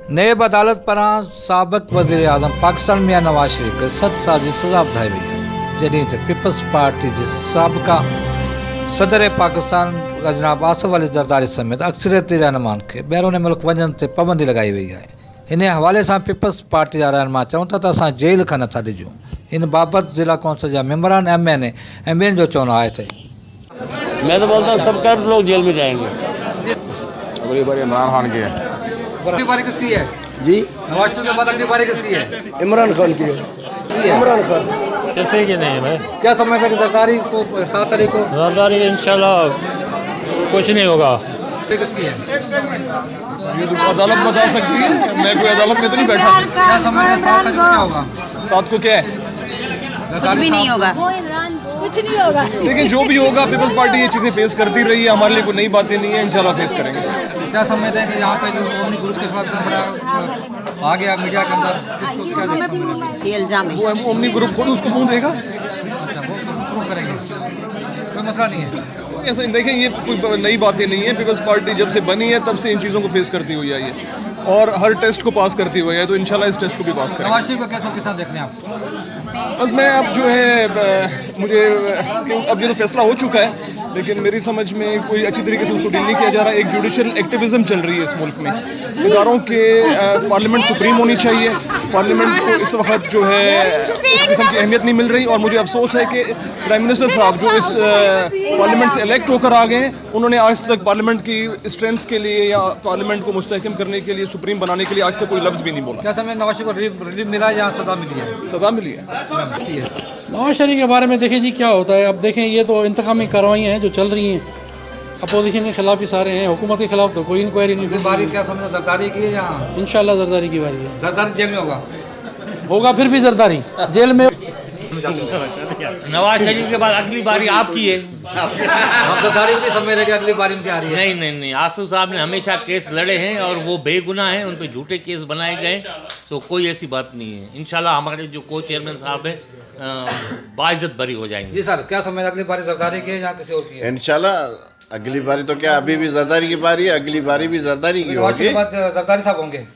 नेब अदालत पारां साबिक़ वज़ीर आज़म पाकिस्तान मियां नवाज़ शरीफ़ खे 7 साल जी सज़ा ॿुधाई वई आहे, जॾहिं त पीपल्स पार्टी जे साबिक़ा सदर पाकिस्तान जनाब आसिफ अली ज़रदारी समेत अक्सरियती रहनुमाउनि खे ॿाहिरों मुल्क वञण ते पाबंदी लॻाई वई आहे। इन हवाले सां पीपल्स पार्टी जा रहनुमा चवनि था त असां जेल खां नथा ॾिजूं। इन बाबति ज़िला कौंसिल जा मेंबरान MNA ऐं ॿियनि जो चवणु आहे त मैं तो बोलता हूँ सब कर लोग जेल में जाएंगे। अगली बार इमरान खान की है। अगली बारी किसकी है जी नवाज शरीफ के बाद अगली बारी किसकी है? इमरान खान की है। इमरान खान कैसे कि नहीं भाई, क्या समझते हैं कि जरदारी को 7 तारीख को जरदारी इंशाल्लाह कुछ नहीं होगा। किसकी है? ये तो अदालत बता सकती है, मैं कोई अदालत में तो नहीं बैठा। क्या समझते हैं 7 तारीख को क्या होगा? साथ को क्या है? कुछ भी नहीं होगा, कुछ नहीं होगा। लेकिन जो भी होगा पीपल्स पार्टी ये चीज़ें फेस करती रही है, हमारे लिए कोई नई बातें नहीं है, इंशाल्लाह फेस करेंगे। क्या समझते हैं कि यहाँ पे जो ओमनी ग्रुप के खिलाफ इतना बड़ा आ गया मीडिया के अंदर, इसको क्या देखते हैं? ये इल्जाम है। वो ओमनी ग्रुप खुद उसको मुंह देगा। अच्छा, वो प्रूव करेंगे, कोई मसला नहीं है। ऐसा देखें, ये कोई नई बातें नहीं है। पीपल्स पार्टी जब से बनी है तब से इन चीज़ों को फेस करती हुई आई है और हर टेस्ट को पास करती हुई है, तो इंशाल्लाह इस टेस्ट को भी पास करेंगे। नवाज शरीफ का कैसा कितना देख रहे हैं आप? बस मैं अब जो है मुझे अब ये तो फैसला हो चुका है, लेकिन मेरी समझ में कोई अच्छी तरीके से उसको डील नहीं किया जा रहा। एक जुडिशल एक्टिविज्म चल रही है इस मुल्क में, इदारों के पार्लियामेंट सुप्रीम होनी चाहिए। पार्लियामेंट को इस वक्त जो है इस किस्म की अहमियत नहीं मिल रही और मुझे अफसोस है कि प्राइम मिनिस्टर साहब जो इस पार्लियामेंट से इलेक्ट होकर आ गए हैं, उन्होंने आज तक पार्लियामेंट की स्ट्रेंथ के लिए या पार्लियामेंट को मुस्तहकम करने के लिए, सुप्रीम बनाने के लिए आज तक कोई लफ्ज़ भी नहीं बोला। क्या समय नवाज शरीफ को रिलीफ मिला है या सजा मिली है? सज़ा मिली है। नवाज शरीफ के बारे में देखें जी क्या होता है। अब देखें, ये तो इंतकामी कार्रवाइयाँ हैं जो चल रही हैं, अपोजिशन के खिलाफ ही सारे हैं, हुकूमत के खिलाफ तो कोई इंक्वायरी नहीं। बारी क्या समझो जरदारी की है या इंशाल्लाह जरदारी की बारी है। जरदारी जेल में होगा फिर भी जरदारी जेल में। नवाज शरीफ के बाद अगली बारी आपकी है। हम जरदारी की समझ रहे कि अगली बारी में आ रही है। नहीं, आसिफ साहब ने हमेशा केस लड़े हैं और वो बेगुनाह हैं, उन पे झूठे केस बनाए गए, तो कोई ऐसी बात नहीं है। इंशाल्लाह हमारे जो को चेयरमैन साहब हैं बाइज्जत बरी हो जाएंगे। जी सर, क्या समझ अगली बारी जरदारी की है या किसी और की है? इंशाल्लाह अगली बारी तो क्या, अभी भी जरदारी की बारी है, अगली बारी भी जरदारी की नवाज शरीफ होगी। के बाद जरदारी साहब होंगे।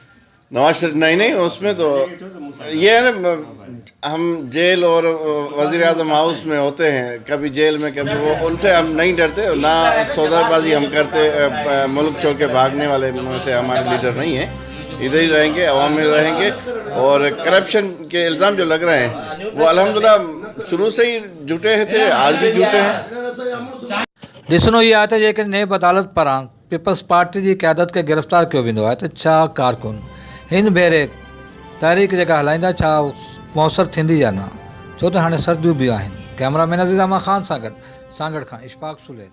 नवाज शरीफ नहीं, उसमें तो ये है ना, हम जेल और वज़ीर आज़म हाउस में होते हैं, कभी जेल में कभी वो, उनसे हम नहीं डरते ना। सौदाबाजी हम करते, मुल्क छोड़ के भागने वाले में से हमारे लीडर नहीं है। इधर ही रहेंगे, अवाम में रहेंगे। और करप्शन के इल्ज़ाम जो लग रहे हैं वो अल्हम्दुलिल्लाह शुरू से ही झूठे थे, आज भी झूठे हैं। ॾिसणो इहो आहे त जेकॾहिं नेब अदालत पारां पीपल्स पार्टी जी क़यादत खे गिरफ़्तार कयो वेंदो आहे त छा कारकुन हिन भेरे तहरीक जेका हलाईंदा छा मुयसरु थींदी या न, छो त हाणे सर्दियूं बि आहिनि। कैमरामैन अज़ीज़ अहमद ख़ान सां गॾु सांगड़ खां इशफाक़ सुलेर।